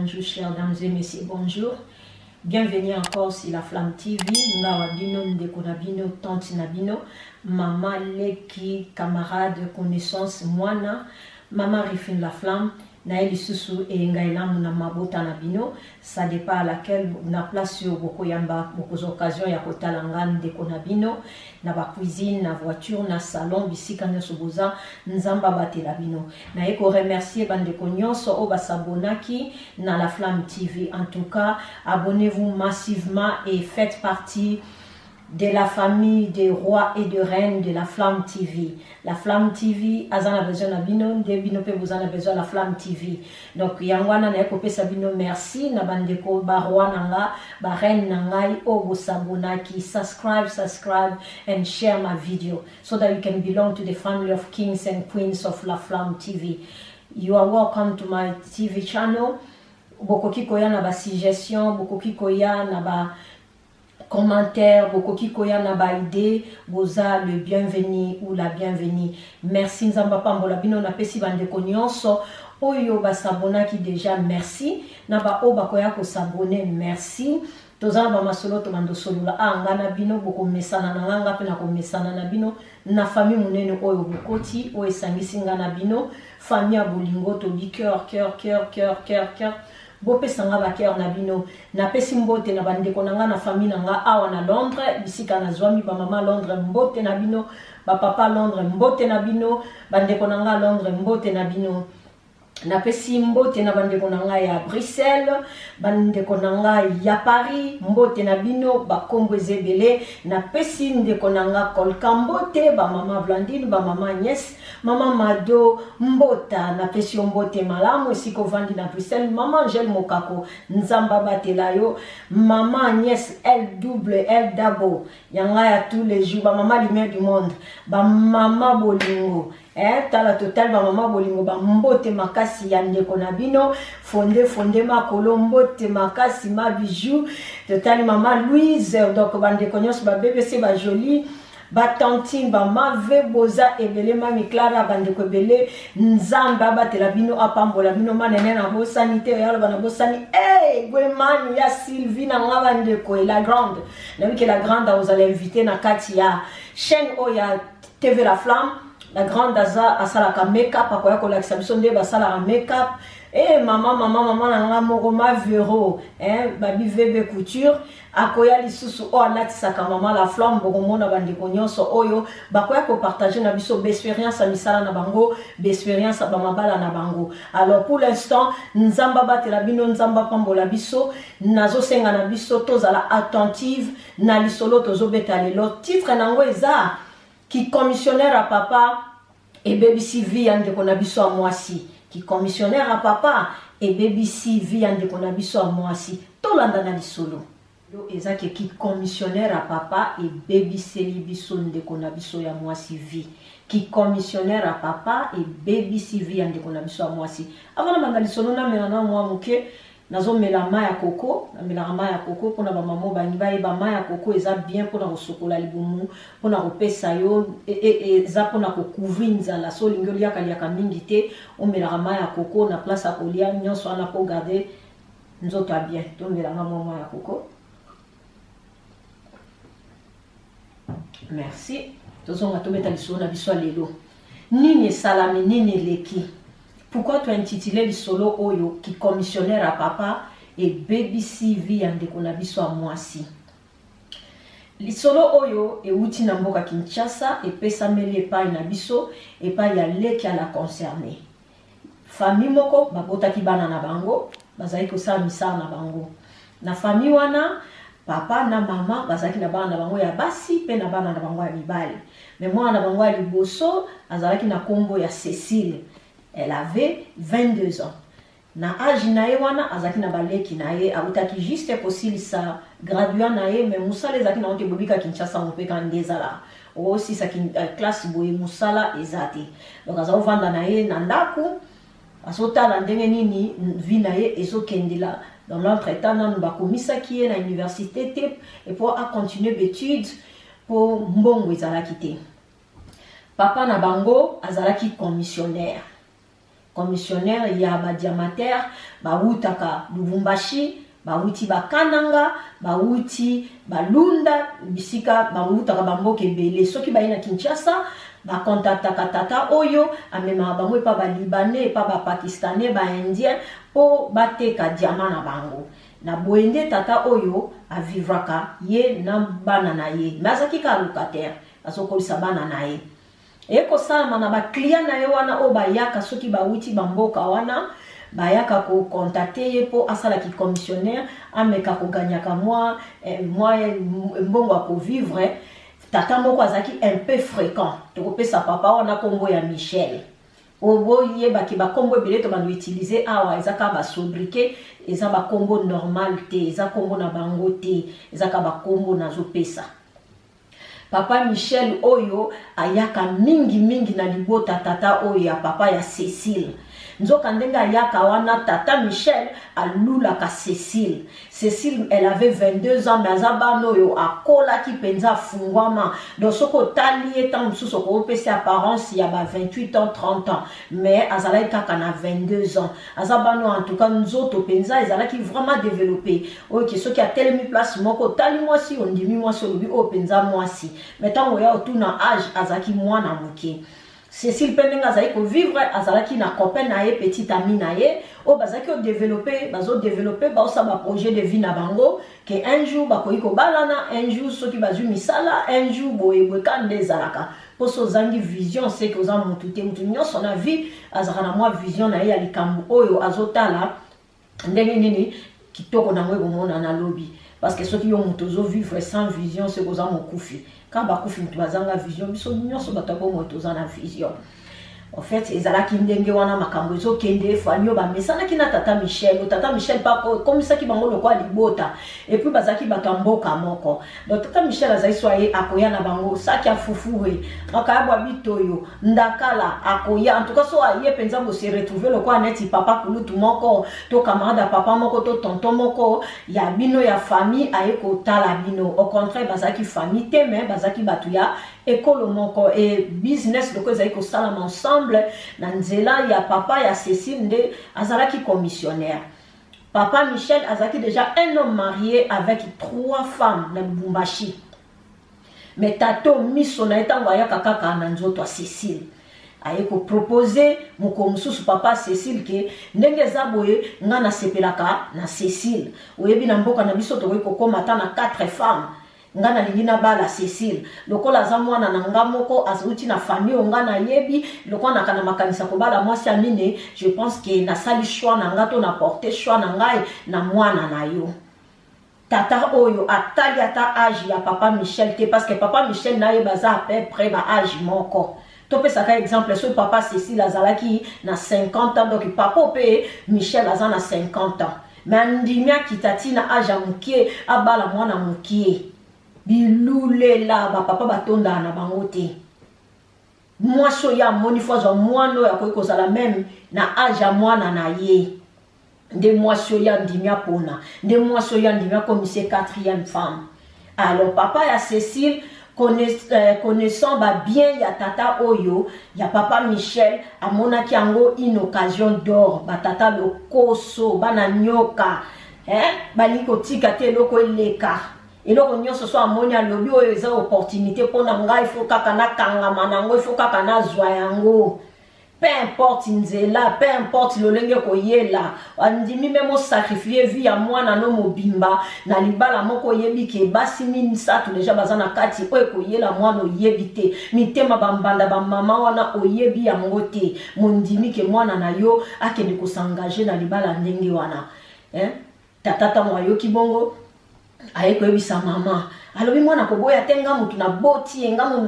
bonjour chères dames et messieurs, bonjour. Bienvenue encore sur la Flamme TV. Ngawa bino ndeko na bino, tante na bino, maman leki, camarade, connaissance, mwana, maman Rifine la Flamme, naeli susu e ngailamu na mabota na bino, ça dépend à laquelle na place sur beaucoup yamba, beaucoup occasions ya kotala ngana ndeko na bino, na ba cuisine, na voiture, na salon, bisika nyoso boza, nzamba batela bino. Na eko remercier bandeko nyonso o basabonaki na la Flamme TV. En tout cas, abonnez-vous massivement et faites partie de la famille des rois et de reines de la Flamme TV. La Flamme TV, azana besoin na bino, de bino pe vous en avez besoin la Flamme TV. Donc yangwana na ekope sabino merci na bandeko ba roi nanga, ba reine nangai o bo sabonaki, subscribe and share my video so that you can belong to the family of kings and queens of la Flamme TV. You are welcome to my TV channel. Bokoki koya na ba suggestion, bokoki koya na ba commentaire, bokoki koya na ba idée, boza le bienvenu ou la bienvenue. Merci nzamba pambola bino na pesi bandeko nyonso oyo ba sabonaki déjà merci, na ba o bakoya ko s'abonner merci. Tozana ba masolo to mando solola ngana bino boko mesana na nganga pe na ko mesana na bino na famille munene oyo bokoti o esangisi ngana bino famille bolingo to bi cœur bopesa nga ba cœur na bino na pesi mbote na bandeko na nga na famille na nga awa na Londres bisika na zwami ba mama Londres mbote na bino, ba papa Londres mbote na bino, bandeko na nga Londres mbote na bino. Na pesi mbote na bandeko na nga ya Bruxelles, bandeko na nga ya Paris mbote na bino, ba kombo ezebele. Na pesi ndeko na nga kolka mbote, ba mama Blandine, ba mama Agnès, mama Mado mbota. Na pesi mbote malamu esiko vandi na Bruxelles, mama Angel Mokako nzamba batela yo, mama Agnès L double L double yanga ya tous les jours, ba mama lumière du monde, ba mama bolingo tala total ba mama bolingo ba mbote makasi ya ndeko na bino, fonde makolo mbote makasi ma bijou total mama Louise. Donc bandeko nyonso ba BBC ba joli ba tantine ba mave boza ebele mami Clara bandeko ebele nzamba batela bino apambola bino manene na bo sanité ya bana bo sani gwemani ya Sylvie na ngaba ndeko et la grande na que la grande vous allez inviter na kati ya chaîne oya TV la Flamme. La grande aza asalaka make-up akoya kolakisa biso nde basalaka make-up mama nanga moko ma vero babi VB couture akoya lisusu o alatisaka mama la Flamme bokomona bandeko nyonso oyo bakoya kopartager na biso b'expérience misala na bango, b'expérience bamabala na bango. Alors pour l'instant nzamba batela bino, nzamba pambola biso, nazosenga na biso tozala attentive na lisolo tozobeta lelo. Titre nango eza qui commissionnaire à papa et baby CV ande konabiso à moisi, qui commissionnaire à papa et baby CV ande konabiso à moisi. Tolanda na lisolo yo ezaki qui commissionnaire à papa et baby CV biso ande konabiso ya moisi vie, qui commissionnaire à papa et baby CV ande konabiso à moisi. Avant na manda lisolo na mena na mwa muke nazo mela ma ya koko, na mela ma ya koko pona ba mamo ba ngiba ba ma ya koko eza bien pona kosokola libumu, pona kopesa yo eza pona ko couvrir nzala so lingoli ya mingi te, o mela ma ya koko na place a kolia nyonso ana ko garder nzoto a bien. To mela ma ya koko. Merci. Tozonga to beta lisolo na biso lelo. Nini salami nini leki. Pourquoi tu as intitulé le solo oyo qui commissionnaire à papa et baby CV andeko na biso a moisi. Le solo oyo e uti na mboka Kinshasa et pesa mele pa na biso et pa ya leki à la concerné. Famille moko babota ki bana na bango, bazali ko sa misa na bango. Na famille wana papa na mama bazaki na bana na bango ya basi pe na bana na bango ya mibali. Mais moi na bango ya liboso azalaki na kombo ya Cécile. Elle avait 22 ans. Na âge nae wana azaki na baleki nae autaki juste possible sa graduat nae mais musala ezaki na onte bobika Kinshasa mopeka ndezala. Aussi sa classe boye musala ezati. Donc azaو vanda nae na ndaku asota la ndenge nini vi nae ezokendela. Dans l'entretemps nanu bakomisa ki na université te et pour a continuer d'études pour mbongo ezalaki te. Papa na bango azalaki commissionnaire. commissionnaire ya ba diamantaire bautaka Lubumbashi, bauti bakananga, bauti balunda bisika bautaka bamboka ebele. Soki baye na Kinshasa bakontaktaka tata oyo amemaka bango epa balibanais, epa bapakistanais, baindien po bateka diama na bango. Na boende tata oyo avivraka ye na bana na ye, mais azaki ka locataire, azokolisa bana na ye. Ekosalama na baklia na ye wana o bayaka soki bauti bamboka wana, bayaka ko contacter ye po asalaki commissionnaire, ameka ko ganyaka moi mbongo ko vivre. Tata moko azaki un peu fréquent, tokopesa papa wana kombo ya Michel. Obo yebaki bakombo ebele to bando utiliser awa ezaka ba sobriquet, eza bakombo normal te, eza kombo na bango te, ezaka bakombo nazopesa. Papa Michel oyo ayaka mingi na libota tata oyo ya papa ya Cécile. Nzoka ndenga ayaka wana tata Michel alulaka Cécile. Cécile, elle avait 22 ans, mais azabano yo akola ki penza fungwama. Donc soko tali etan mususu ko pesi apparence ya ba 28 ans, 30 ans, mais azala kaka na 22 ans. Azabano en tout cas nzoto penza ezala ki vraiment développé. OK, soki a telemi place moko tali moi si on dimi moi so lobi o penza moi si. Metan oya otuna âge azaki mwana muke. Cécile Pendenga zaiko vivre azalaki na copain na ye, petite amie na ye, o bazaki o développer, ba osaba projet de vie na bango, que un jour bakoyi ko balana, un jour soki bazu misala, un jour boye kande zalaka. Poso zangi vision c'est que oza mutute mutu nyonso na vie azaka na moi vision na ye ya likambo oyo azotala ndenge nini kitoko na ngwe bomona na lobby. Parce que ceux qui ont motozo vivre sans vision c'est que oza mokufi. Quand bakufi mutu bazanga vision biso nyonso batabo motoza na vision. En fait, ezalaki ndenge wana makambo ezo kende fanyo ba mesana kina tata Michel pa comme ça ki bango lokwa libota et puis bazaki bakamboka moko. Donc tata Michel azai soye akoya na bango saki afufuwe makabwa bitoyo ndakala akoya en tout cas so aye penza bo se retrouver lokwa neti papa kulutu moko to camarade papa moko to tonton moko ya bino ya famille aye ko tala bino. Au contraire bazaki famille te mais bazaki batuya école moko et business loko ezali ko sala ensemble. Na nzela ya papa ya Cécile nde azalaki commissionnaire. Papa Michel azalaki déjà un homme marié avec 3 femmes na Lubumbashi. Mais tato miso na etango ayaka kaka na nzoto Cécile. Aye ko proposer moko mususu papa Cécile ke ndenge za boye nga na sepelaka na Cécile. Oyebi na mboka na biso to ko komata na 4 femmes. Nga na lingina bala Cécile lokola za mwana na nga moko azuti na famille nga na yebi lokola na kana makanisa ko bala mwasi amine. Je pense que na sali choix na nga to na porter choix na ngai na mwana na yo. Tata oyo atali ata âge ya papa Michel te parce que papa Michel na ye baza à peu près ba âge moko. To pe saka exemple so papa Cécile azalaki na 50 ans donc papa pe Michel azana na 50 ans. Mais ndimia kitati na âge mukie abala mwana mukie. Bilule la ba papa batonda na bango te. Moi so ya moni fois zo mwano ya ko kozala même na âge ya mwana na ye. Nde moi so ya ndimia pona. Nde moi so ya ndimia comme c'est 4e femme. Alors papa ya Cécile connaissant ba bien ya tata oyo ya papa Michel amonaki yango une occasion d'or ba tata lokoso bana nyoka baliko tika te loko eleka. Et donc on nyonso so amoni alobi oyo eza opportunité pona ngai faut kaka na kangama nango faut kaka na zwa yango. Peu importe nzela, peu importe lolenge koyela, andimi memo sacrifier vie ya mwana no mobimba na libala moko yebi ke basi minsatu deja bazana kati oyo koyela mwana oyebi te. Mitema bambanda ba mama wana oyebi yango te. Mondimi ke mwana na yo akende ko s'engager na libala ndenge wana. Tata mwayo kibongo aye koyebisa mama alobi mwana koboya tenga mutu na boti enga mutu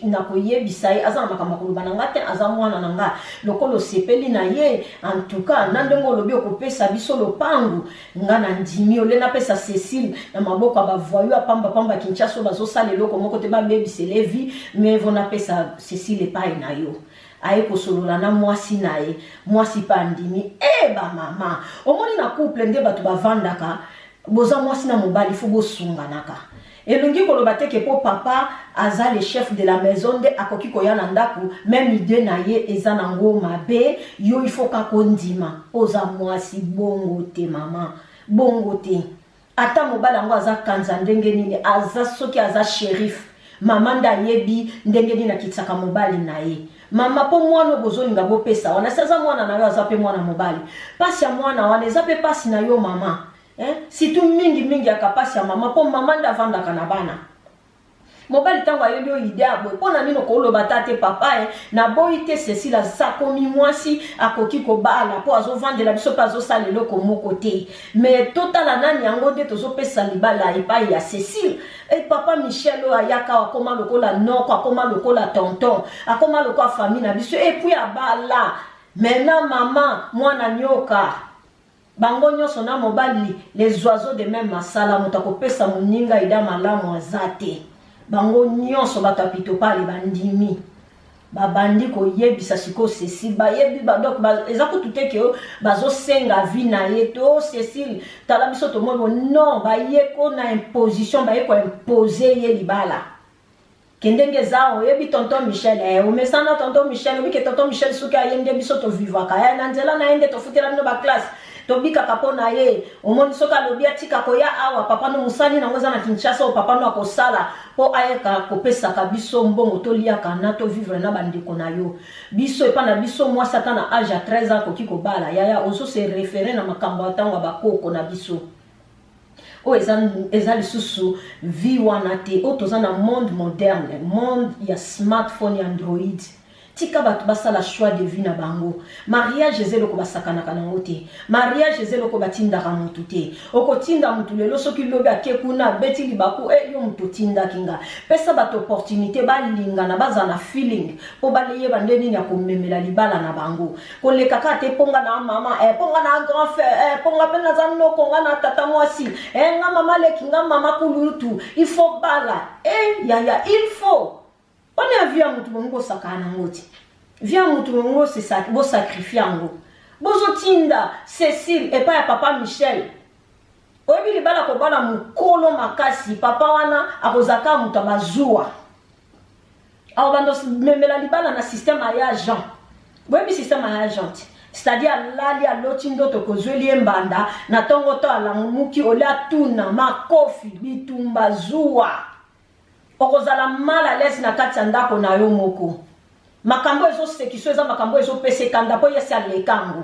na koyebisa ye aza na makambo koloba na nga te aza mwana na nga lokolo sepeli na ye en tout cas na ndenge olobi okopesa biso lopangu nga na ndimi olena pesa Cécile na maboko ya bavoyo apamba Kinshasa bazosala eloko moko te babebisele vie mais vona pesa Cécile epai na yo. Aye kosolola na mwasi na ye mwasi pa ndimi ba mama omoni na couple nde bato bavandaka boza mwasi na mobali fo bosunganaka elongi koloba te ke po papa aza le chef de la maison nde akoki koya na ndako même idée na ye eza nango mabe yo il faut kakondima oza mwasi bongo te mama bongo te ata mobali yango aza kanza ndenge nini aza soki aza shérif mama nda yebi ndenge nini akitsaka mobali na ye mama po mwana bozolinga bopesa wana saza mwana na yo aza pe mwana mobali pasi ya mwana wana eza pe pasi na yo mama situ mingi akapasi ya mama po mama nda avandaka na bana mobali tango ayebi yo ide aboye mpona nini okoloba tate papa na boyi te Cécile asakomi mwasi akoki kobala mpo azovandela biso mpe azosala eloko moko te mais totala nani yango nde tozopesa libala epai ya Cécile papa Michel oyo ayaka akoma lokola noko akoma lokola tonton akoma lokola famille na biso epuis abala maintenant mama mwana nyoka bango nyonso na mobali les oiseaux de même masala moto akopesa moninga ida malamu aza te bango nyonso bato apito pale bandimi babandi koyebisa siko Cécile bayebi badok eza kutu te ke bazosenga vi na ye to Cécile tala biso tomoni non baye ko na imposition baye ko imposer ye libala kendenge za oyebi tonton Michel omesana tonton Michel obi ke tonton Michel soki ayende biso to vivaka na nzela na yende to futela bino ba classe tobika kapona ye omoni soka alobi atika koya awa papa no musani nango za na Kinshasa o papa no akosala po ayeka kopesaka biso mbongo toliaka na to vivre na bandeko na yo biso epa na biso mwa sata na âge à 13 ans koki kobala yaya ozo se référer na makambo atango bakoko na biso o eza lisusu vie wana te o toza na monde moderne monde ya smartphone ya Android tika bato basala choix de vie na bango mariage ezelo ko basakanaka nango te mariage ezelo ko batindaka mutu te okotinda mutu lelo soki lobi akekuna beti libaku yo mutu tinda kinga pesa bato opportunité balinga na baza na feeling po baleye bande nini ya komemela libala na bango koleka ka te ponga na mama ponga na grand frère ponga pe na zanno konga na tata mwasi nga mama leki nga mama kulutu il faut bala yaya il faut on a vu un mutu sakana ngoti via mutu ngo c'est ça bo sacrifier ngo bozo tinda Cécile et pas ya papa Michel oyebi libala ko bana mukolo makasi papa wana akozaka mutu bazua awo bando memela libala na système ya agent oyebi système ya agent c'est-à-dire lali aloti ndoto kozweli mbanda na tongo to ala muki ola tuna makofi bitumba zuwa okozala mal à l'aise na kati ya ndako na yo moko makambo ezosekiso eza makambo ezopesekanda po yesi alekango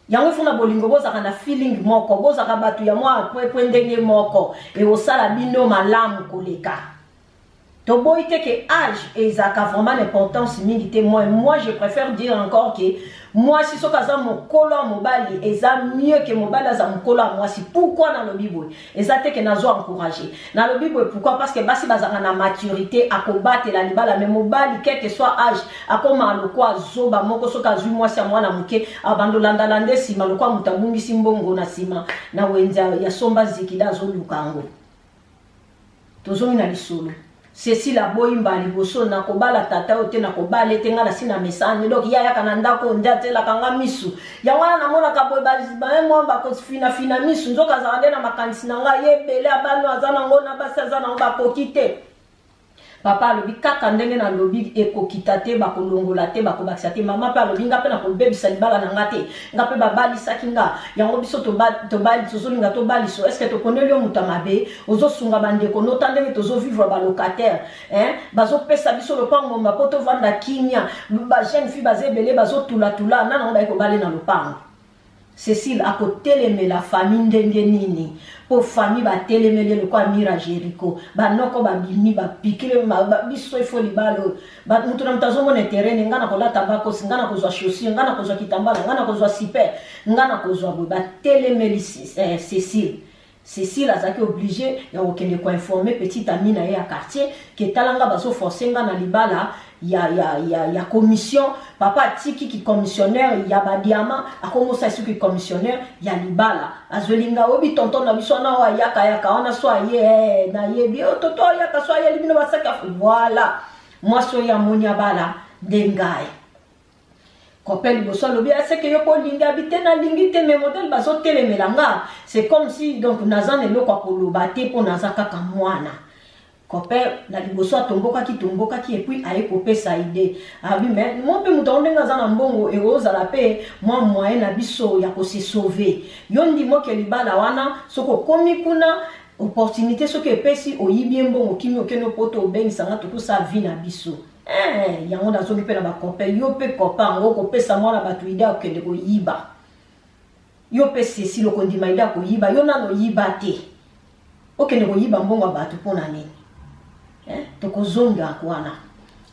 yango ifuna bolingo bozaka na feeling moko bozaka bato ya mwa pwe ndenge moko eosala bino malamu koleka toboyi te ke âge ezaka vraiment l'importance mingi te moi je préfère dire encore que moi si soka za mokolo mobali eza mieux que mobali za mokolo moi si pourquoi na lobi boy eza te ke nazo encourager na lobi boy pourquoi parce que basi bazaka na maturité akobate la libala mais mobali quel que soit âge akoma lokwa zoba moko soka zui moi si mwana muke abandolanda lande sima lokwa mutabungi simbongo na sima na wenza ya somba zikida zo lukango tozomi na lisolo Cécile aboyi mbali boso na kobala tata ote na kobala etenga na sina mesani donc yaya kana ndako ndatela kanga misu ya wana na mona kaboy ba mo ba ko fina misu nzoka za ndena makanisi nanga yebele abano azana ngona basa azana ngba kokite papa lobi kaka ndenge na lobi ekokita te bakolongola te bakobakisa te mama pe alobi nga pe na kobebisa libala na nga te nga pe babalisaki nga yango biso tobali tozolinga tobaliso est ce que tokoneli yo mutu mabe ozosunga bandeko nota ndenge tozovivre balocataire bazopesa biso lopango mpo tovanda kimia bajeune fille bazebele bazotulatula nana ngo bayekobale na lopango Cécile akotelemela famille ndenge nini po famille batelemele lokwa mira Jericho banoko babimi bapikile biso ifo libalo mutu na mtazo mona terrain ngana kolata bako ngana kozwa chaussure ngana kozwa kitambala ngana kozwa siper ngana kozwa bo batelemeli Cécile azaki obligé ya okende ko informer petite amie na ye ya quartier que talanga baso forcer ngana libala ya commission papa tiki ki commissionnaire ya badiama akomosa suki commissionnaire ya libala azolinga obi tonton na biso na wa yaka ona so ye na ye bi toto yaka so ye libino basaka voilà moi so ya monia bala dengai Kopeli boso lobi c'est que yo ko linga habité na lingite mais modèle bazo telemela nga c'est comme si donc nazane lokwa koloba te po nazaka ka mwana copain na liboso tomboka ki et puis aye kopesa idée abi mais mon pe mutondenga za na mbongo e ozala pe moi moyen na biso ya ko se sauver yondi mo ke libala wana soko komi kuna opportunité soki epesi oyibi mbongo kimi okeno poto obengisanga tokosa vie na biso yango nazoki mpe na bacopain yo mpe copain yango kopesa mwana bato ide akende koyiba yo mpe Cécile okondima ide akoyiba yo nano yiba te okende koyiba mbongo ya bato mpona nini tokozonga wana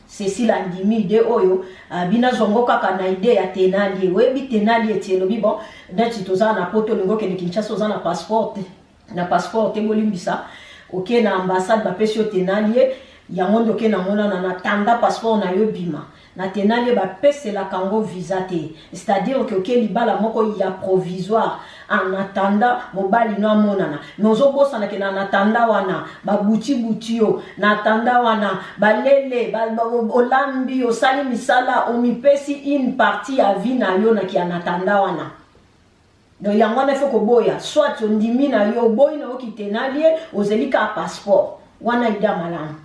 Cécile andimi ide oyo bina zongo kaka na ide ya Tenalie webi Tenalie tielobi bon ndeti tozala na poto lingo kende Kinshasa oza na passeport tebolimbisa oke na ambassade bapesi yo Tenalie yango nde oke na mona na tanda passeport na yo bima na Tenalie bapesela kango visa te c'est-à-dire que oke libala moko ya provisoire en attendant mobali no amonana nozo bosana ke na attendant wana babuti yo na attendant wana balele olambi osali misala omipesi une partie ya vie na yo na ki en attendant wana donc yango na foko boya soit ondimi na yo boy na oki Tenalie ozelika passeport wana ida malamu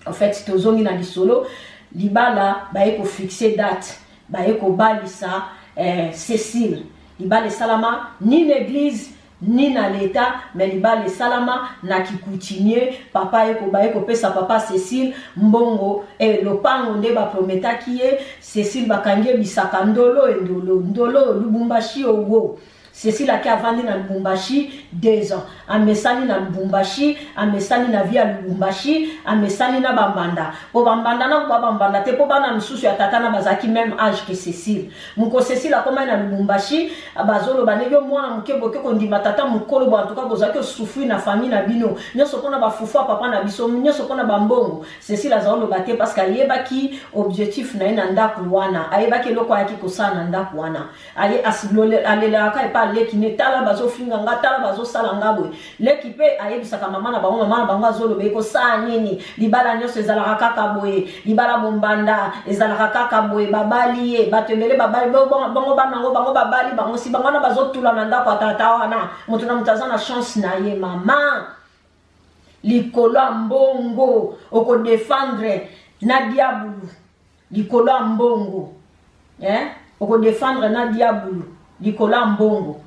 en fait tozongi na lisolo libala baye ko fixer date baye ko balisa Cécile libala salama ni l'église ni na l'état mais libala salama na kikutinye papa eko baye ko pesa papa Cécile mbongo lopango nde ba prometaki ye Cécile bakangie bisaka ndolo Lubumbashi owo Cécile a avandi na Lubumbashi 2 ans. Amesani na Lubumbashi, amesani na via Lubumbashi, amesani na Bambanda. Po Bambanda na Bambanda te po bana msusu ya tata na bazaki même âge que Cécile. Muko Cécile a koma na Lubumbashi, abazolo banego mwana mukebo ke kondima tata mukolo bo en tout cas bozaki souffrir na famille na bino. Nyoso kona ba fufu papa na biso, nyoso kona ba mbongo. Cécile azolo baté parce qu'ayeba ki objectif na ina ndaku wana. Ayeba ke loko yaki kosana ndaku wana. Aye asilole alela ka pa leki netala bazo finga ngatala bazo sala ngabwe leki pe ayebisaka mama na bango azolo be ko sa nini libala nyose ezalaka kaka boye libala bombanda ezalaka kaka boye babali e batembele babali bango banango bango babali bango si bango na bazo tula na ndako atata wana mutu na mutazana chance na ye mama likolo mbongo oko défendre na diabulu likolo mbongo oko défendre na diabulu Nicolas Mbongo.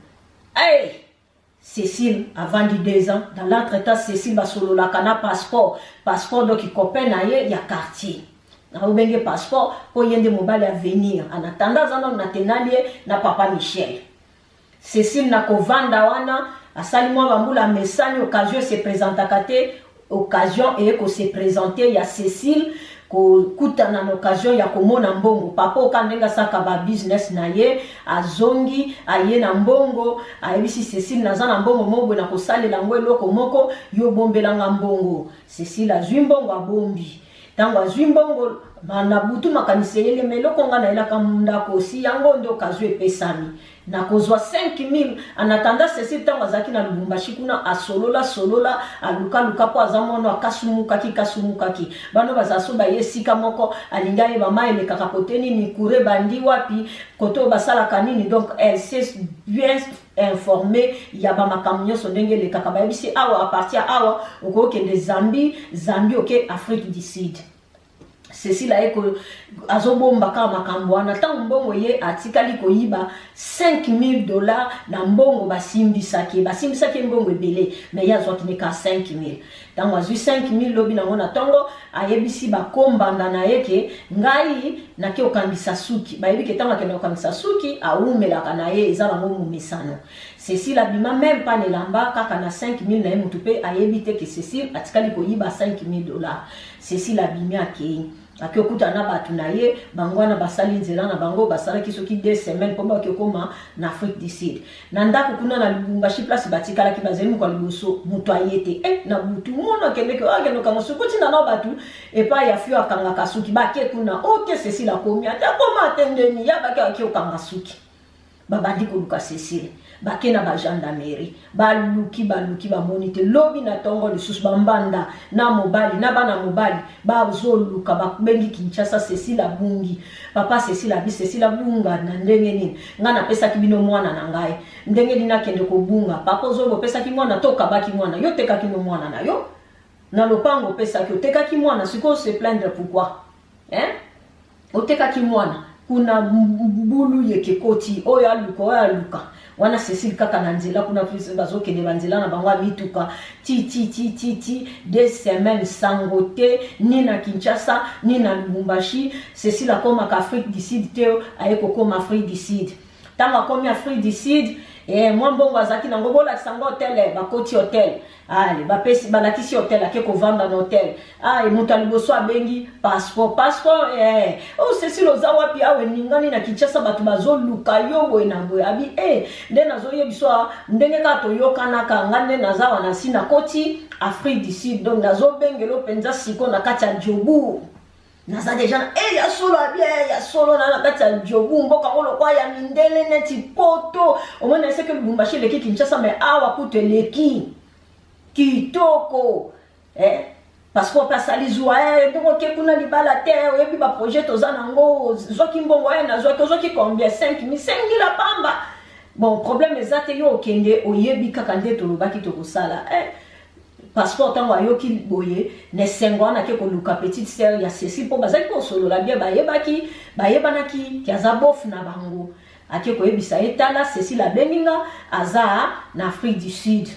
Hey! Cécile a vendu 2 ans. Dans l'entretemps, Cécile va solo la cana passeport. Passeport donc il copain na ye ya quartier. Na ubenge passeport pour yende mobile à venir. En attendant, zano na Tenalie na papa Michel. Cécile na kovanda wana asali mwa bambula mesani occasion se présenta kate occasion et ko se présenter ya Cécile kuta na occasion ya komona mbongo papa okandenga saka ba business na ye azongi aye na mbongo ayebisi Cécile nazana mbongo mobwe na kosalela ngwe loko moko yo bombelanga mbongo Cécile azwi mbongo abombi tango azwi mbongo na butu makaniseyele meloko nga na elaka ndako si yango ndo kazu epesami na kozwa 5000 en attendant Cécile tango azaki na Lubumbashi kuna asolola aluka po azamono akasumukaki bano bazaso bayesika moko alinga ye bama ele kaka poteni ni kure bandi wapi koto basala kanini donc elle s'est bien informée ya ba makamnyo so ndenge le kaka bayebisi awa à partir awa okokende Zambie ok Afrique du Sud Cécile aeko azobomba kama makambo wana tango mbongo ye atikali koyiba $5000 na mbongo basimbisaki mbongo ebele mais ya zwaki neka 5000 tango azwi 5000 lobi nango na tongo ayebisi bakombanda na yeke ngai nake okambisa suki bayebike tango akende okambisa suki aumelaka na ye eza bango mumesano Cécile abima même pas nelamba kaka na 5000 na ye mutu pe ayebite ke Cécile atikali koyiba $5000 Cécile abimi akei akiokuta na batu na ye bangwana basali nzela na bango basala kisoki 2 semaines po ba koma na Afrique du Sud na ndako kuna na Lubumbashi place batikala ki bazeli mu kwa liboso mutu ayete na butu mona kende ko ageno kanga sukuti na batu e pa ya fio akanga kasuki ba ke kuna oke Cécile akomi ata koma atendeni ya ba ke akanga suki babandi ko luka Cécile bakena ba gendarmerie baluki ba monite lobi na tongo lisusu bambanda na mobali na bana mobali bazoluka babengi Kinshasa Cécile abungi papa Cécile abunga na ndenge nini ngana pesa kibino mwana na ngai ndenge dina kende ko bunga papa zolo pesa ki mwana toka baki mwana yo teka kino mwana na yo na lopango pesa ki oteka ki mwana siko se plaindre pourquoi oteka ki mwana kuna bulu yeke koti oyo aluka wana Cécile kaka na nzela kuna plus bazokende banzela na bango mituka ti 2 semaines sangote ni na Kinshasa ni na Lubumbashi. Cécile akoma ka Afrique du Sud te ayeko koma Afrique du Sud tanga komi Afrique du Sud moi mbongo azaki nango bola sango hotel bakoti hotel allez bapesi balakisi hotel akeko vanda na hotel mutu aliboso abengi passeport oh Cécile oza wapi awe ningani na Kinshasa batu bazoluka yo boye na boye abi nde nazoyebiswa ndenge ka toyokanaka ngane naza wana sina koti Afrique du Sud donc nazobengelo penza siko na kati ya Djobu naza deja ya solo bien ya solo na kati ya Djobu mboka ngolo kwa ya mindele neti poto omona seke Lubumbashi leki Kinshasa me awa kutu leki kitoko passeport pasalizwa ndoko ke kuna libala te oyebi ba projet tozana ngo zoki mbongo na zoki combien 5,000 la pamba bon problème ezate yo okende oyebi kaka nde tolobaki tokosala passeport tango ayoki boye ne sengo na ke koluka petite sœur ya Cécile po bazaki ko solo la bien bayebanaki kiaza bof na bango ake koyebisa etala Cécile abenginga aza na Afrique du Sud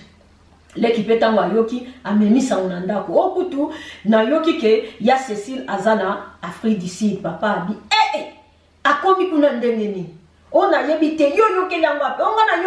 l'équipe tango ayoki amemisa onandako okutu na yoki ke ya Cécile azana Afrique du Sud papa abi akomi kuna ndengeni ona yebite yoki yango ape onga na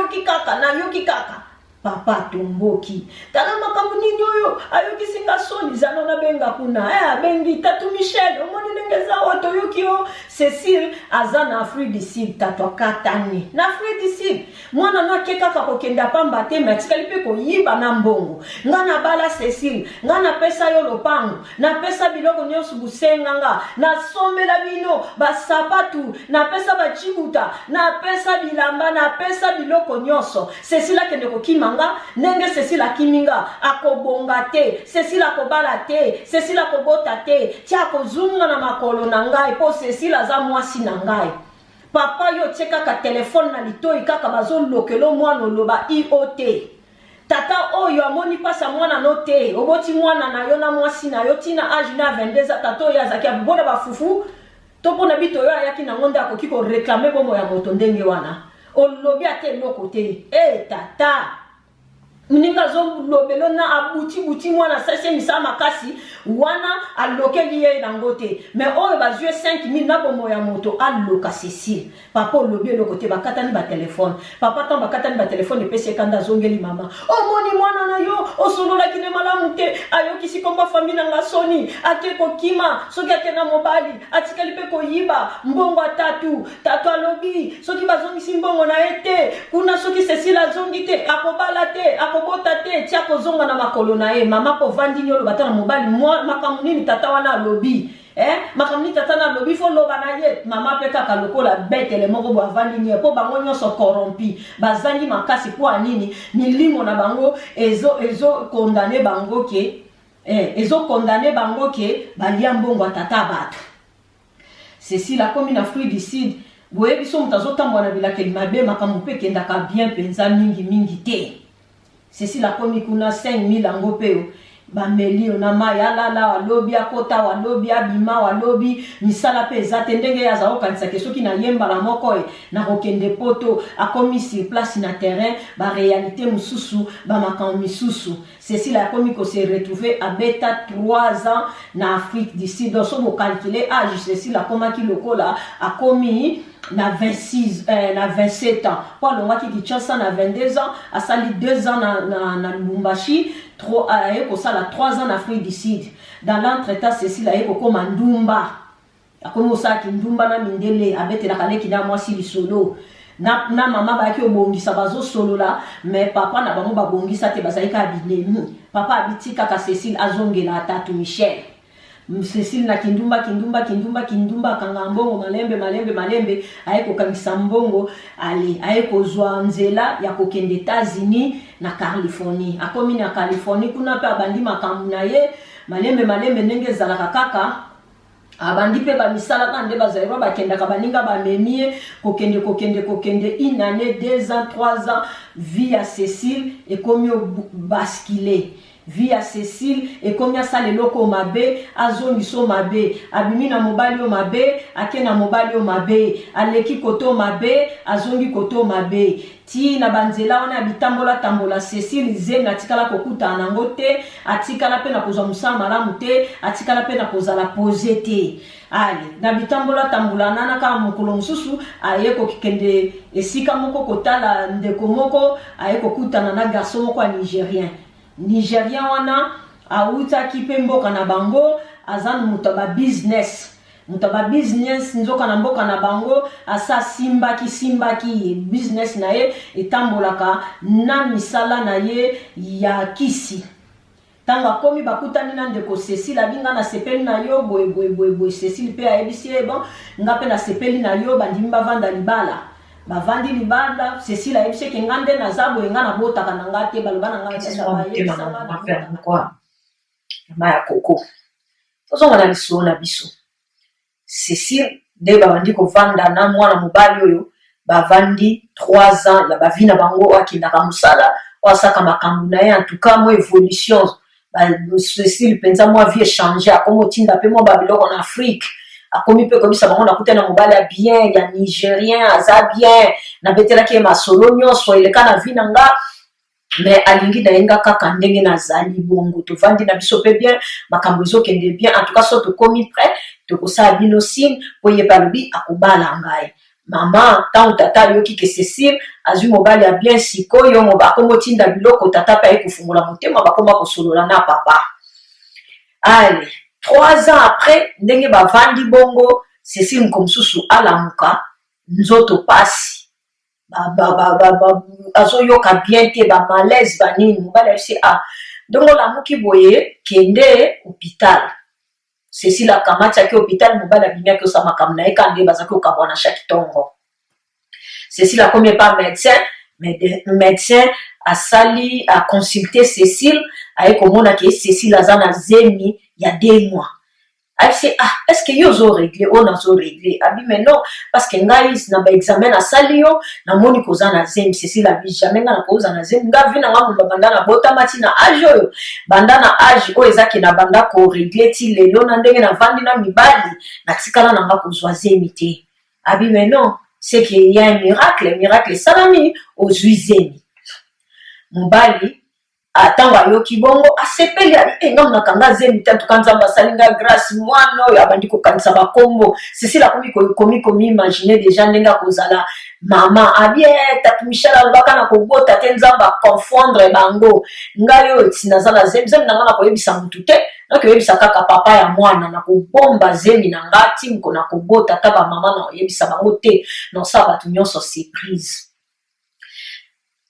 yoki kaka papa tomboki tala makambo nini oyo ayoki singa soni zano na benga kuna bengi tatu Michel omoni ndengeza wato yoki o Cécile azana Afrique du Sud tatu katani na Afrique du Sud mwana na keka kokenda pamba te metikali pe ko yiba na mbongo ngana bala Cécile ngana pesa yo lopango na pesa biloko nyosu busenganga na sombela bino basapatu na pesa bachibuta na pesa bilamba na pesa biloko nyoso Cécile akende kokima nenge Cécile akiminga akobonga te Cécile akobala te Cécile akobota te tia kozunga na makolo na ngai po Cécile aza mwasi na ngai papa yo tie kaka telefone na litoi kaka bazolokelo mwana oloba IOT tata oyo amoni pasa mwana no te oboti mwana na yo na mwasi na yo tina age na 22 za tato ya zaki abona bafufu topo na bito yo ayaki na ngonda akoki ko réclamer bomo ya moto ndenge wana olobi ate loko te tata Mninga zo lobelo na abuti mwana sase misa makasi wana alokeli ye nangote mais oyo bazue 5,000 na bomo ya moto aloka Cécile papa lobelo côté bakatani ba téléphone papa tan bakatani ba téléphone pese kanda zongeli mama moni mwana na yo osolola kine malamu te ayoki sikomba famille nga soni akeko kima soki akena mobali atikali pe ko yiba mbongo tatu alobi soki bazongisi mbongo na ete kuna soki Cécile azongi te akobala te akobota te tia kozonga na makolo na ye mama po vandi nyolo batana mobali makamuni tata wana lobi makamuni tata na lobi fo loba na ye mama pe kaka lokola betele moko bo avandi nye po bango nyonso corrompi bazangi makasi po anini milimo na bango ezo condamner bango ke balia mbongo tata bato Cécile akomi na Afrique du Sud boye biso mutazotambo na bilakeli mabe makambo pe kendaka bien penza mingi te Cécile akomi kuna 5,000 ango peo bameli na maya lala walobi akota walobi abima walobi misala pe ezate ndenge ya za okanisa ke soki na yemba la moko na kokende poto akomi sur place na terrain ba réalité mususu ba makambo misusu Cécile akomi ko se retrouver à beta 3 ans na Afrique du Sud donc so mo calculer âge Cécile akomaki lokola akomi na 27 ans pour longaki Kinshasa na 22 ans a sali 2 ans na Lubumbashi 3 ans en Afrique du Sud dans l'entretemps Cécile a eko koma ndumba akomo saki ndumba na mindele abetela kaneki na mwasi lisolo na mama ba ki obongisa bazo solo la mais papa na bango babongisa te bazaika bilemi papa abitika ka Cécile azongela tatu Michel Cécile na kindumba kanga mbongo malembe ayeko kangisa mbongo ali ayeko zwa nzela ya kokende États-Unis na Californie akomi na Californie kuna pe abandi makambu na ye malembe ndenge zalaka kaka abandi pe ba misala kande bazayiro bakenda kabaninga bamemie kokende une année 2 ans 3 ans vie à Cécile et comme basculer via Cécile et comme ya sale loko mabe azongi so mabe abimi na mobali o mabe ake na mobali o mabe aleki koto mabe azongi koto mabe ti na banzela wana bitambola tambola Cécile zenga atikala kokuta nango te atikala pe na kozwa musala malamu te atikala pe na kozala pose te ali na bitambola tambola nana kaka mokolo mosusu aye kokende esika moko kotala ndeko moko aye kokutana na garçon moko ya Nigérien wana awutaki pe mboka na bango aza moto ba business nzoka na mboka na bango asa simbaki business na ye etambolaka na misala na ye ya kisi tango akomi bakutani na ndeko Cécile abinga na sepeli na yo boye Cécile pe ayebisi ye bon nga pe na sepeli na yo bandimi bavanda libala bavandi libala Cécile ayebisi ke nga nde naza boye nga nabotaka na nga te baloba na nga maya koko tozonga na liso na biso Cécile nde babandi kovanda na mwana mobali oyo bavandi 3 ans ya bavi na bango akendaka mosala oasaka makambo na ye en tout cas mo évolution Cécile penza mwa vie échanger akomi otinda pe mwa babiloko na Afrique akomi pe kobisa bango nakuta na mobali ya bien ya Nigérien aza bien nabetelaki ye masolo nyonso eleka na vi na nga mais alingi na yenga kaka ndenge nazali bongo tovandi na biso pe bien makambo ezokende bien en tout cas so tokomi prêt tokosala bino signe po ye balobi akobala ngai mama tango tata ayoki ke Cécile azwi mobali ya bien sikoyo akomi otinda biloko tata pe aye kofungola motema bakoma kosolola na papa ale 3 ans après ndenge bavandi bongo Cécile mosusu alamuka nzoto pasi azoyoka bien te malaise banini mobali ayebisi ndongo olamuki boye kende hôpital Cécile akamatiaki hôpital mobali abimiaki osala makambo na ye ka nde bazaki kokabwa na chaque ntongo Cécile akomi epa médecin asali aconsulte Cécile aye komona ke Cécile aza na zemi ya 2 mois ayebisi est-ce que yo ozoregle oyo nazoregle abi mais non parce que ngai na baexamen nasali yo namoni koza na zemi Cécile abi jamais nga nakoza na zemi nga vi na nga moto banda na botama ti na age oyo banda na age oyo ezaki na banda koregle ti lelo na ndenge navandi na mibali natikala na nga kozwa zemi te abi mais non c'est qu'il y a un miracle esalami ozwi zemi mobali atango ayoki bongo asepeli ali nga nakanga zemi te tuka nzambe asali nga grâce mwana oyo abandi kokanisa bakombo Cécile komi imagine déjà ndenge akozala mama abi tatu Michel alobaka na kobota te nzambe akonfondre bango ngai oyo ti naza na zemi na nga nakoyebisa motu te nakoyebisa kaka papa ya mwana nakobomba zemi na nga ti moko nakobota ta bamama nakoyebisa bango te nosa bato nyonso surprise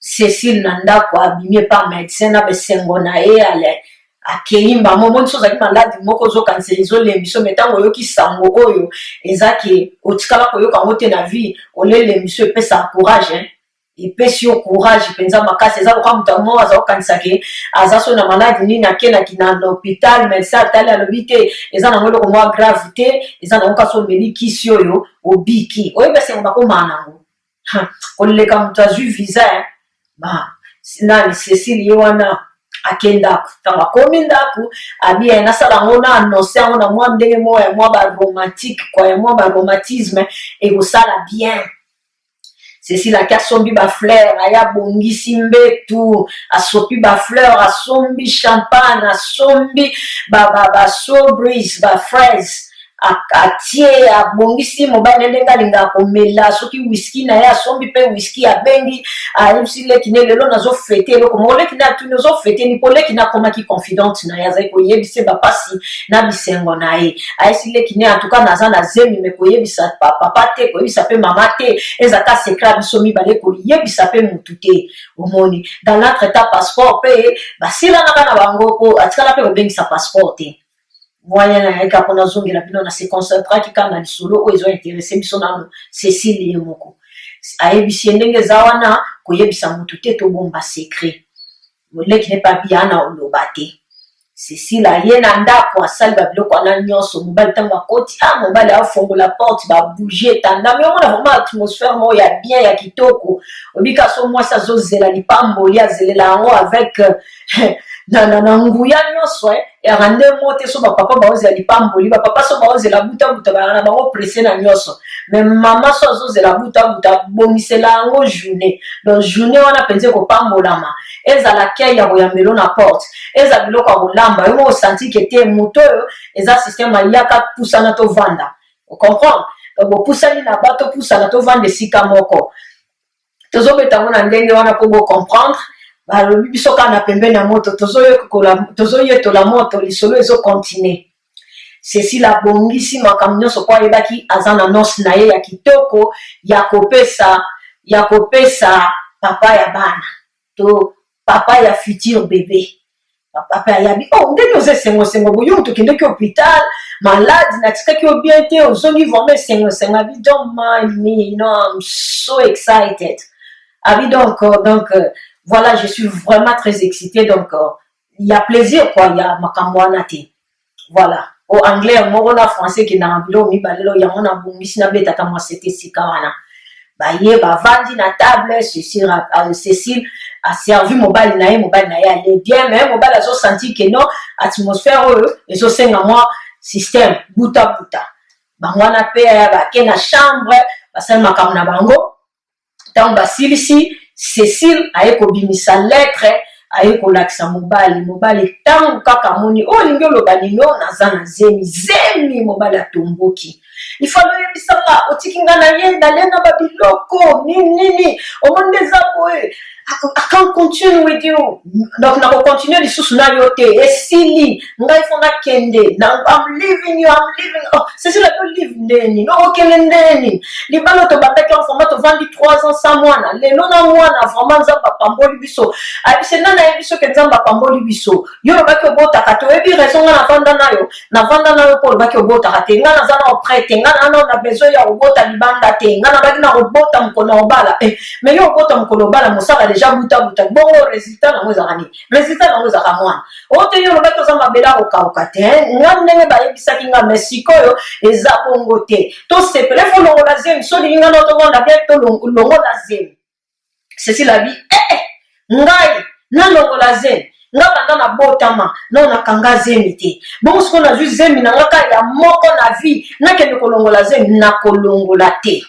Cécile na ndako abimi epa médecin na besengo na ye akeyimba momoni so ozalaki maladi moko ozokanisa ezolembiso me ntango oyoki sango oyo ezaki otikala koyoka yango te na vie olelemiso epesa courage epesi yo courage mpenza makasi eza loka moto moko aza kokanisa ke aza so na maladi nini akenaki na hôpital médecin atali alobi te eza nango eloko mwa grave te eza nango kasi omeli kisi oyo obiki oyo besengo bakomaa nango koleka moto azwi visa nani Cécile ye wana akendako ntango akomi ndako abi nasala yango na annonce yango na mwa ndenge moko ya mwa baromantique kwa ya mwa baromantisme ekosala bien Cécile aki asombi bafleur aye abongisi mbetu asopi bafleur asombi champagne asombi basobris bafraise atie abongisi mobali ndenge alingaka komela soki whisky na ye asombi mpe whisky abengi ayebisi leki ne lelo nazofete eloko moko leki ne atuni ozofete ni po leki ne akomaki confidente na ye azali koyebisa bapasi na bisengo na ye ayebisi leki ne antuka naza na zemi me koyebisa papa te koyebisa mpe mama te ezaka sekret ya biso mibale koyebisa mpe motu te omoni dans l'entretemps passeport mpe basilanaka na bango po atikala mpe kobengisa passeport te moyen na yaka pona zongela bino na se concentraki kaka na lisolo oyo ezointeresse biso nano Cécile ye moko ayebisi ndenge eza wana koyebisa motu te tobomba secret moleki ne pa bia na oloba te Cécile aye na ndako asali babiloko wana nyonso mobali ntango akoti mobali afongola porte babougie etandami omona vraimen atmosphère moko ya bien ya kitoko obika so mwasi azozela lipamboli azelela yango avec na nguya nyonso ya nde mote so papa baoze lipamboli papa so baoze la buta bana bango pressé na nyonso mais mama so azoze la buta bomisela yango journée donc journée wana penze ko pambolama ezala kei ya boyambelo na porte eza biloko ya kolamba yo osanti ke te moto oyo eza système ayaka pusana to vanda o comprendre donc pusani na bato pusana to vanda esika moko tozobeta ngo na ndenge wana po bo comprendre balobi biso kaka na pembeni ya moto tozoyetola moto lisolo ezokontinue ceci la bongisi makambo nyonso po ayebaki aza na noce na ye ya kitoko ya kopesa papa ya bana to papa ya futur bébé papa ayabi ndenge oza esengosengo boyo tokendeki hôpital malade natikaki yo bien te ozongi vraimen esengosengo abi don't mind me, you know, I'm so excited abi donc voilà, je suis vraiment très excitée, donc il y a plaisir quoi, il y a makambo wana te. Voilà. Au anglais, moko na français qui na bilo mi balelo ya mona bungisi na beta ta moi c'était sikawana. Ba ye ba vandi na table, Cécile a servi mobile na ye allait bien mais mobile azo senti que non atmosphère ezo senga moi système buta. Ba wana pe ya ba ke na chambre, ba sel makambo na bango. Tant ba silisi Cécile aye kobimisa lettre aye kolakisa mobali tangu kaka moni olingi oloba nino naza na zemi mobali atomboki ifalo yebisanga otikinga na ye nalenga babiloko nini omonde eza boye I can't continue with you donc nako continue lisusu na yo te esili ngai fonda kende I'm leaving you Cécile to leave ndeni no okende ndeni libalo to bandaki en format to vandi 3 ans sans mwana lelo na mwana vraiment nzamba pamboli biso abise nana yebiso ke nzamba pamboli biso yo lobaki obotaka to ebi raison na vanda nayo po lobaki obotaka te nga naza na prête nga na besoin ya obota libanda te nga na baki na obota mkono obala mais yo obota mkono obala mosaka déjà buta bongo résultat na ezaka ni résultat na ezaka mwana ote yo lobaki oza mabela okauka te nga ndenge bayebisaki nga mesiko yo eza bongo te to sepele fo longola zemi so linga na otongonda bien to longola zemi Cécile abi ngai na longola zemi nga banda na botama na kanga zemi te bongo siko na ju zemi na nga ka ya moko na vie nakende kolongola zemi na kolongola te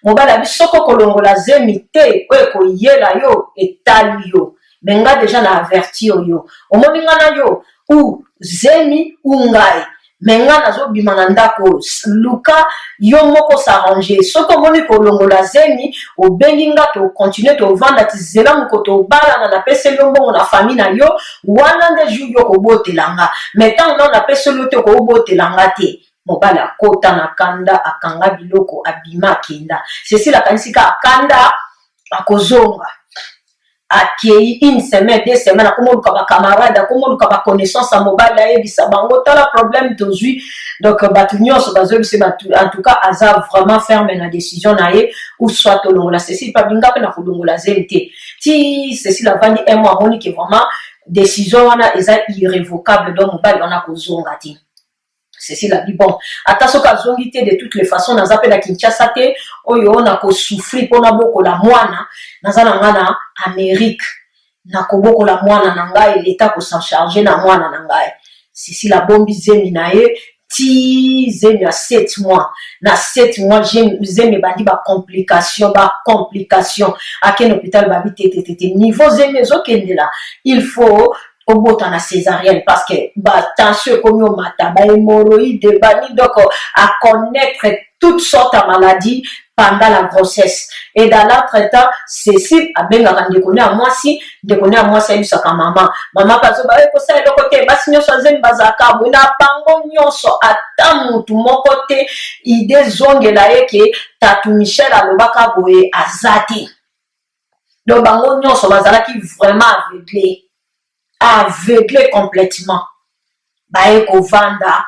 mobali abi soko kolongola zemi te oyo koyela yo etali yo me nga deja na avertir yo omoni nga na yo u zemi u ngai me nga nazobima na ndako luka yo moko s'arranger soko omoni kolongola zemi obengi nga tocontinue tovanda ti zela moko tobalana napeseli yo mbongo na famille na yo wana nde jour yo kobotelanga me ntango nao napeseli yo te kobotelanga te mobali akota na kanda akanga biloko abima akenda Cécile akanisi ka akanda akozonga akei une semaine 2 semaines akomoluka bacamarade akomoluka baconnaissance ya mobali ayebisa bango tala problème tozwi donc bato nyonso bazoyebisa en tout cas aza vraiment ferme na décision na ye ou soit tolongola Cécile babinga mpe na kolongola zeli te ti Cécile avandi un mois amoni ke vraiment décision wana eza irrévocable donc mobali wana kozonga te Cécile a dit bon ata soki azongi te de toutes les façons naza mpe na Kinshasa te oyo nakosouffrir mpona bokola mwana naza na nga na Amérique nakobokola mwana na ngai leta kosan charge na mwana na ngai Cécile abombi zemi na ye ti zemi ya 7 mois na 7 mois zemi ebandi bacomplication akende hôpital babi te niveau zemi ezokendela il faut obota na césarienne parce que tension ekomi omata hémorroïde bani donc à connaître toutes sortes de maladies pendant la grossesse et dans l'entretemps Cécile abengaka ndekone ya mwasi ayebisaka mama pazoba kosala eloko te basi nyonso azemi bazalaka boye na bango nyonso ata mutu moko te ide ezongela ye ke tatu Michel alobaka boye aza te donc bango nyonso bazalaki vraiment aveuglé complètement baye kovanda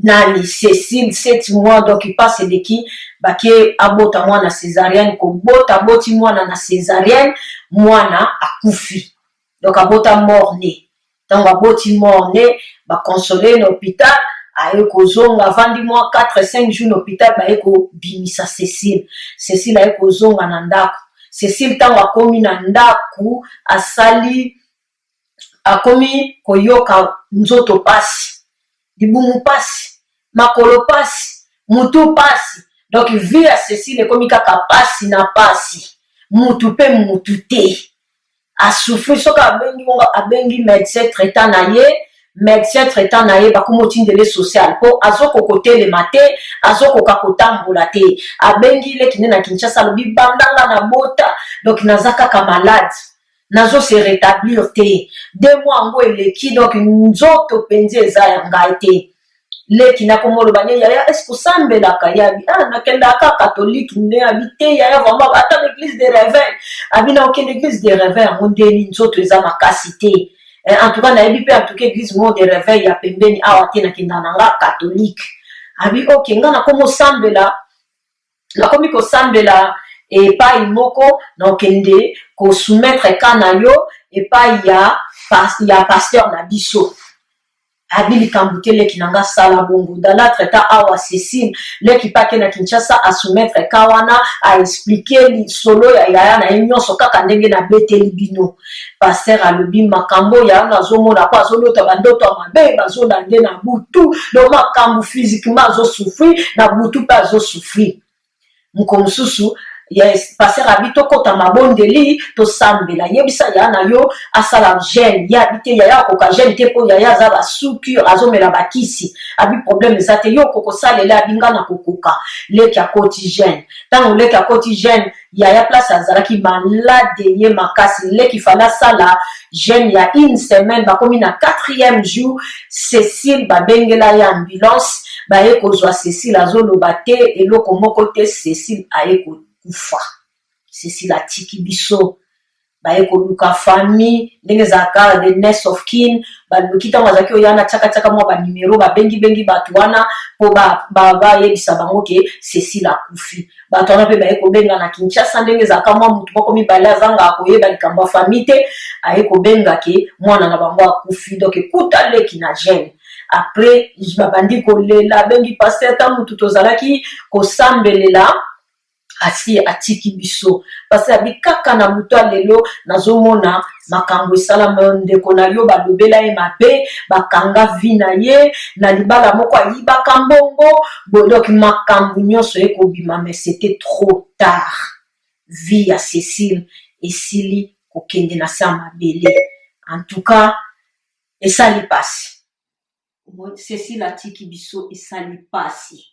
nani Cécile 7 mois donc il passe de qui bake abota mwana césarienne kobota boti mwana na césarienne mwana akufi donc abota mort-né donc aboti mort-né baconsolé na hôpital aye kozonga vandi mois 4-5 jours na hôpital baye kobimisa Cécile aye kozonga na ndako Cécile ntango akomi na ndako asali akomi koyoka nzoto pasi, libumu pasi, makolo pasi, mutu pasi. Donc vie ya Cécile ekomi kaka pasi na pasi, mutu pe mutu te. Asouffrir soki abengi médecin traitant na ye, médecin traitant na ye bakomi otindele social po azokoka kotelema te, azokoka kotambola te. Abengi leki nde na Kinshasa alobi bandanga na bota, donc naza kaka malade, nazo se rétablir te. 2 mois yango eleki, donc nzoto penzi eza ya ngai te. Leki na komoloba ne yaya est-ce que sambelaka yabi nakendaka catholique nde abi te yaya vraiment ata l'église des réveils abi na okende église des réveils yango ndeni nzoto eza makasi te. En tout cas nayebi mpe en tout cas église mo des réveils ya pembeni awa te nakenda nanga catholique abi ok nga nakomi kosambela epai moko nakende kosoumettre ka na yo epai ya pasteur na biso. Abi likambo te leki nanga sala bongo dala traita awa Cécile leki pake na Kinshasa a soumettre ka wana a expliquer li solo ya yaya na nyonso kaka ndenge na beteli bino. Pasteur alobi makambo ya nazomona po azolota bandoto ya mabe bazolande na butu do makambo physiquement azosouffrir na butu mpe azosouffrir. Moko mosusu yes, passer habito kota mabondeli to sambela yebisa ya na yo asala gene ya habite ya koka gene te po ya za ba sucre azomela bakisi abi problème ezate yo koko salela abinga na kokoka leki ya cotigène tango leki ya cotigène ya place azalaki malade ye makasi leki fala sala gene ya 1 semaine bakomi na 4e jour Cécile babengela ya ambulance baye kozwa Cécile azoloba te eloko moko te Cécile aye kufa. Cécile atiki biso baye koluka famille ndenge zaka the next of kin baluki tango azaki oyana tsaka mwa ba numero bengi batu wana po ba yebisa bango ke Cécile akufi. Batu wana pe baye kobenga na Kinshasa ndenge zaka mwa mutu moko mibale azanga akoyeba likambo ya famille te aye kobenga ke mwana na bango akufi. Donc ekuta leki na gene. Après babandi kolela bengi pasteur ta mutu tozalaki kosambelela asi atiki biso parce abi kaka na mutu lelo nazomona makambo esala ndeko na yo balobela ye mabe bakanga vi na ye na libala moko ayibaka mbongo donc makambo nyonso ekobima mais c'était trop tard. Vie ya Cécile esili kokende na sa mabele en tout cas esali pasi. Cécile atiki biso esali pasi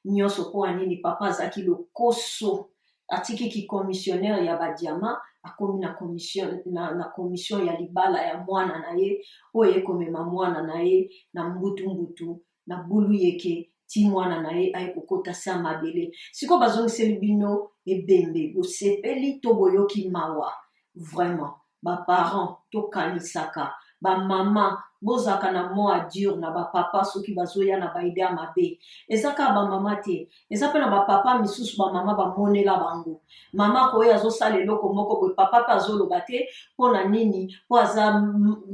nyonso po anini papa azaki lokoso atiki ki commissionnaire ya badiama akomi na commission ya libala ya mwana na ye oyo ekomema mwana na ye na mbutu na bulu yeke ti mwana na ye aye kokota sa mabele siko bazongiseli bino ebembe bosepeli to boyoki mawa vraiment baparent tokanisaka bamama bozaka na moa dur na bapapa soki bazoya na baidea mabe ezaka bamama te eza mpe na bapapa misusu bamama bamonela bango mama koyo azosala eloko moko boye papa mpe azoloba te mpo na nini mpo aza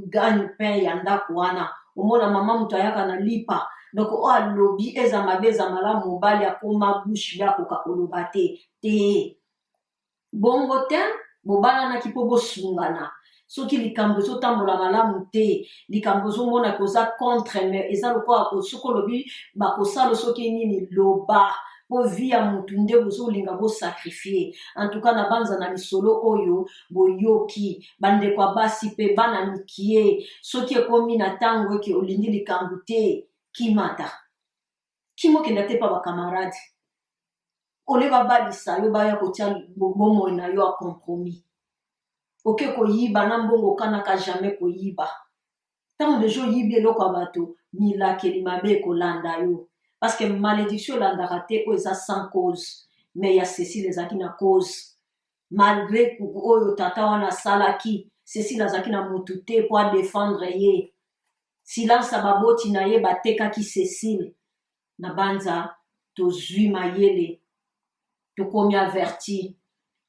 gagne pain ya ndako wana omona mama moto ayaka na lipa donc o alobi eza mabe eza malamu mobali akoma bushe ya koka koloba te bongo te bobalanaki mpo bosungana soki likambo ezotambola malamu te likambo ezomona koza contre mais eza lokola soki olobi bakosala soki nini loba po vi ya mutu nde bozolinga bosakrifie en tout cas na banza na lisolo oyo boyoki bandeko ya basi mpe bana mikie soki ekomi na ntango eke olingi likambo te kimata kimokenda te pa bakamarade oleba balisa yo baya kotia bomoi na yo a compromis oke koyiba na mbongo kanaka jamais koyiba tango deja oyibi eloko ya bato milakeli mabe ekolanda yo parce que malédiction elandaka te oyo eza sans cause mais ya Cécile ezalaki na cause malgré oyo tata wana asalaki Cécile azalaki na motu te po adéfendre ye silence ya baboti na ye batekaki Cécile na banza tozwi mayele tokomi averti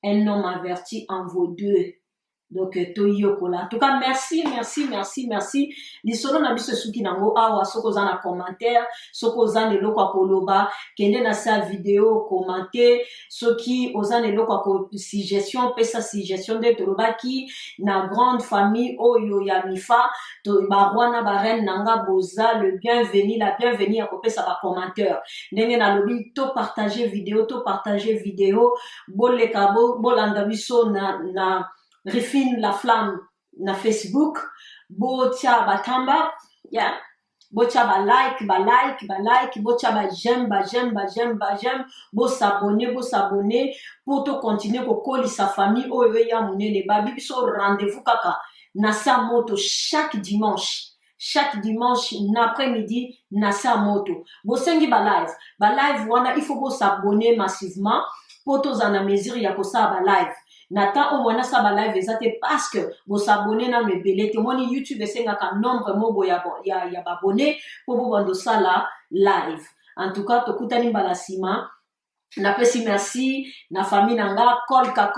un homme averti en vaut deux. donc toyokola. En tout cas, merci. Lisolo na biso suki nango awa soko za na commentaire, soko za ne lokwa koloba, kende na sa vidéo commenter, soki oza ne lokwa ko suggestion, pesa suggestion de toloba ki na grande famille oyo ya mifa, to barwana barene nanga boza le bienvenu, la bienvenue à kopesa ba commentaire. Ndenge na lobi to partager vidéo, boleka bolanda biso na Refine la flamme na Facebook, botia batamba, yeah. Botia ba like, botia ba j'aime, bo s'abonner, pour to continuer ko koli sa famille oyo ya munene babi biso rendez-vous kaka na sa moto chaque dimanche l'après-midi na sa moto. Bo sengi ba live wana il faut bo s'abonner massivement pour to zana mesure ya ko sa ba live. Nata au moins ça ba live ezate parce que vous s'abonner na me belete moni YouTube esenga ka nombre mobo ya abonné pour vous bando ça la live. En tout cas to kutani balasima na pesi merci na famille nanga kolka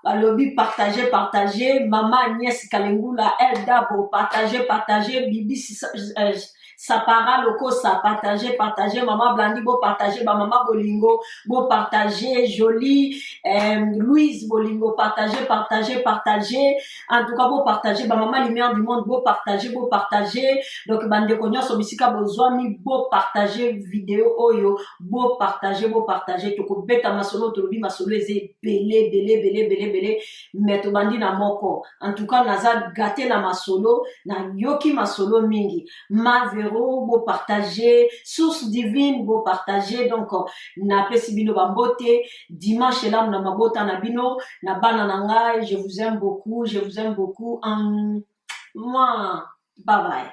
balobi partager maman Agnès Kalengula Elda bo partager bibi Sapara Loko ça partager maman Blandi bo partager ba maman Bolingo bo partager Jolie Louise Bolingo partager en tout cas bo partager ba maman lumière du monde bo partager donc bande konyo so bisika bozwami bo partager vidéo oyo bo partager to ko beta masolo to lobi masolo eze belé mais to bandi na moko en tout cas naza gâté na masolo na yoki masolo mingi beau partager, source divine beau partager, donc na pesi bino bambote dimanche là na mabota na bino na bana nanga, je vous aime beaucoup moi bye bye.